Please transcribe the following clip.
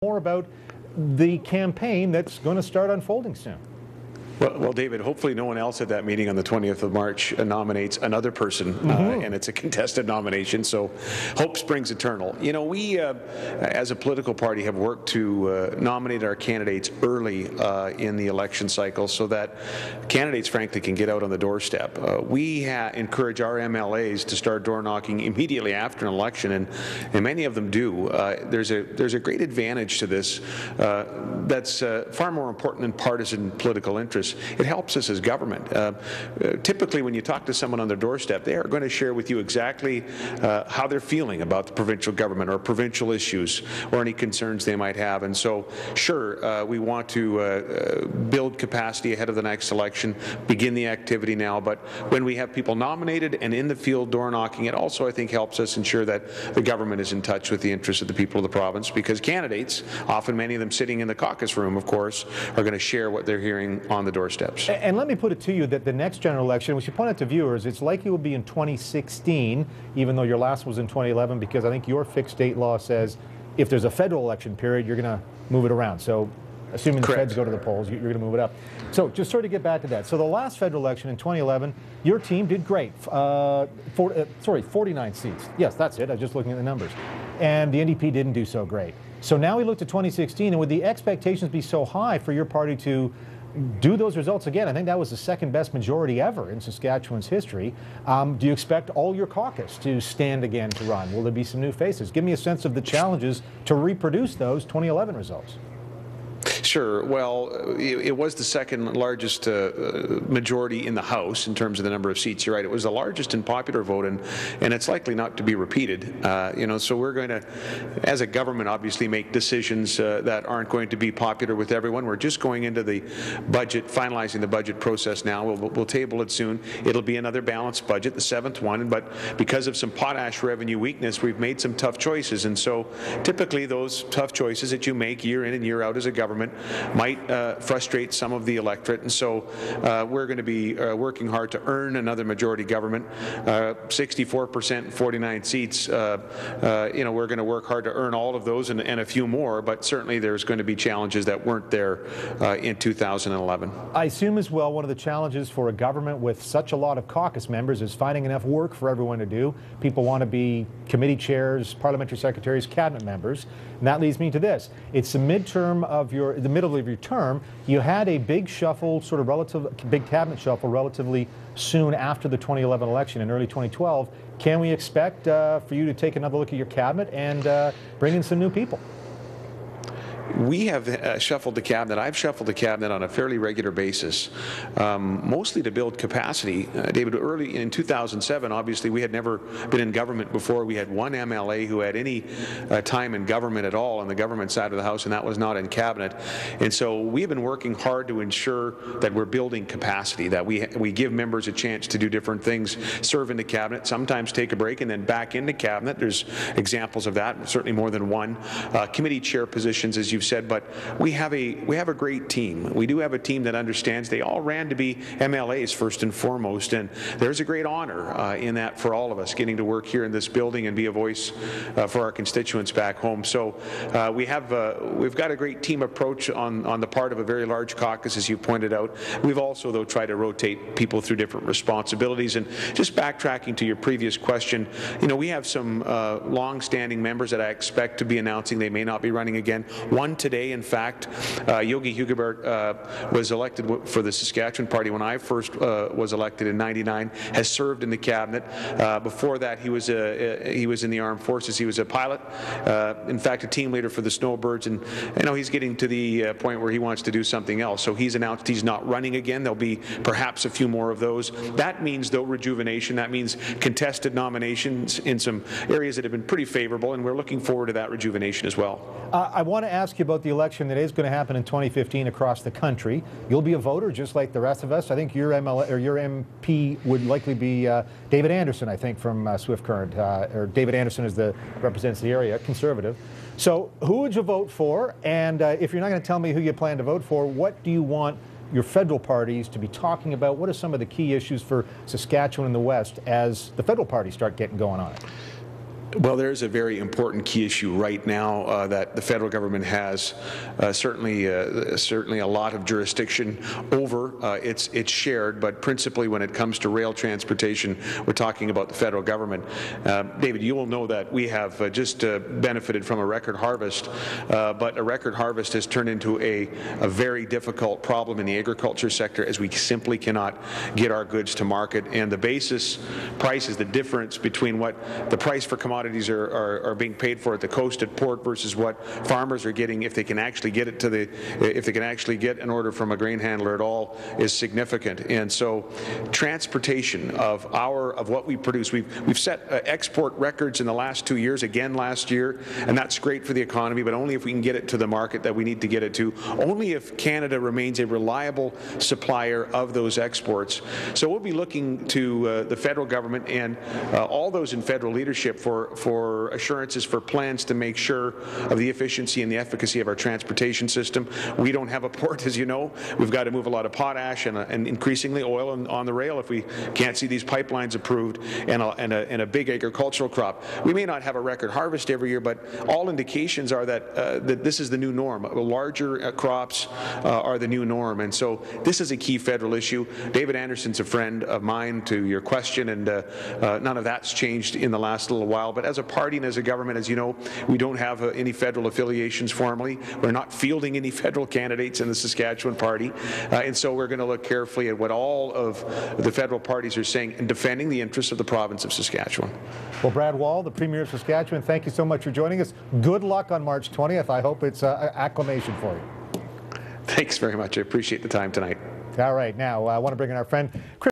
more about the campaign that's going to start unfolding soon. Well, David, hopefully no one else at that meeting on the 20th of March nominates another person, and it's a contested nomination, so hope springs eternal. You know, we, as a political party, have worked to nominate our candidates early in the election cycle so that candidates, frankly, can get out on the doorstep. We encourage our MLAs to start door knocking immediately after an election, and many of them do. There's a great advantage to this that's far more important than partisan political interest. It helps us as government. Typically, when you talk to someone on their doorstep, they are going to share with you exactly how they're feeling about the provincial government or provincial issues or any concerns they might have. And so, sure, we want to build capacity ahead of the next election, begin the activity now, but when we have people nominated and in the field door knocking, it also, I think, helps us ensure that the government is in touch with the interests of the people of the province, because candidates, often many of them sitting in the caucus room, of course, are going to share what they're hearing on the doorsteps. And let me put it to you that the next general election, we should point out to viewers, it's likely will be in 2016, even though your last was in 2011, because I think your fixed date law says if there's a federal election period, you're going to move it around. So assuming the feds go to the polls, you're going to move it up. So just sort of get back to that. So the last federal election in 2011, your team did great. 49 seats. Yes, that's it. I was just looking at the numbers. And the NDP didn't do so great. So now we look to 2016, and would the expectations be so high for your party to do those results again? I think that was the second best majority ever in Saskatchewan's history. Do you expect all your caucus to stand again to run? Will there be some new faces? Give me a sense of the challenges to reproduce those 2011 results. Sure. Well, it was the second largest majority in the House in terms of the number of seats. You're right. It was the largest in popular vote, and it's likely not to be repeated. You know, so we're going to, as a government, obviously make decisions that aren't going to be popular with everyone. We're just going into the budget, finalizing the budget process now. We'll table it soon. It'll be another balanced budget, the seventh one, but because of some potash revenue weakness, we've made some tough choices. And so typically those tough choices that you make year in and year out as a government might frustrate some of the electorate, and so we're going to be working hard to earn another majority government. 64%, 49 seats. You know, we're going to work hard to earn all of those and a few more, but certainly there's going to be challenges that weren't there in 2011. I assume as well one of the challenges for a government with such a lot of caucus members is finding enough work for everyone to do. People want to be committee chairs, parliamentary secretaries, cabinet members, and that leads me to this. It's the midterm of the middle of your term. You had a big shuffle, sort of big cabinet shuffle relatively soon after the 2011 election in early 2012. Can we expect for you to take another look at your cabinet and bring in some new people? We have shuffled the cabinet. I've shuffled the cabinet on a fairly regular basis, mostly to build capacity. David, early in 2007, obviously, we had never been in government before. We had one MLA who had any time in government at all on the government side of the House, and that was not in cabinet. And so we've been working hard to ensure that we're building capacity, that we give members a chance to do different things, serve in the cabinet, sometimes take a break and then back into cabinet. There's examples of that, certainly more than one. Committee chair positions, as you've said, but we have a great team. We do have a team that understands. They all ran to be MLAs first and foremost, and there's a great honor in that for all of us, getting to work here in this building and be a voice for our constituents back home. So we've got a great team approach on the part of a very large caucus, as you pointed out. We've also, though, tried to rotate people through different responsibilities. And just backtracking to your previous question, you know, we have some long-standing members that I expect to be announcing they may not be running again. One today, in fact, Yogi Hugabert was elected for the Saskatchewan Party when I first was elected in '99, has served in the cabinet. Before that, he was in the armed forces. He was a pilot, in fact, a team leader for the Snowbirds, and I know he's getting to the point where he wants to do something else. So he's announced he's not running again. There'll be perhaps a few more of those. That means, though, rejuvenation. That means contested nominations in some areas that have been pretty favorable, and we're looking forward to that rejuvenation as well. I want to ask you about the election that is going to happen in 2015 across the country. You'll be a voter just like the rest of us. I think your MP would likely be David Anderson, I think, from Swift Current, or David Anderson is the represents the area, Conservative. So who would you vote for? And if you're not going to tell me who you plan to vote for, what do you want your federal parties to be talking about? What are some of the key issues for Saskatchewan and the West as the federal parties start getting going on it? Well, there's a very important key issue right now that the federal government has certainly a lot of jurisdiction over. It's shared, but principally when it comes to rail transportation, we're talking about the federal government. David, you will know that we have just benefited from a record harvest, but a record harvest has turned into a very difficult problem in the agriculture sector, as we simply cannot get our goods to market. And the basis price is the difference between what the price for commodities are being paid for at the coast at port versus what farmers are getting if they can actually get it to if they can actually get an order from a grain handler at all, is significant. And so transportation of what we produce, we've set export records in the last 2 years, again last year, and that's great for the economy, but only if we can get it to the market that we need to get it to, only if Canada remains a reliable supplier of those exports. So we'll be looking to the federal government and all those in federal leadership for assurances, for plans to make sure of the efficiency and the efficacy of our transportation system. We don't have a port, as you know. We've got to move a lot of potash and increasingly oil on the rail if we can't see these pipelines approved, and a big agricultural crop. We may not have a record harvest every year, but all indications are that this is the new norm. Larger crops are the new norm, and so this is a key federal issue. David Anderson's a friend of mine, to your question, and none of that's changed in the last little while. But as a party and as a government, as you know, we don't have any federal affiliations formally. We're not fielding any federal candidates in the Saskatchewan party, and so we're going to look carefully at what all of the federal parties are saying in defending the interests of the province of Saskatchewan. Well, Brad Wall, the Premier of Saskatchewan, thank you so much for joining us. Good luck on March 20th. I hope it's acclamation for you. Thanks very much. I appreciate the time tonight. All right, now I want to bring in our friend Chris.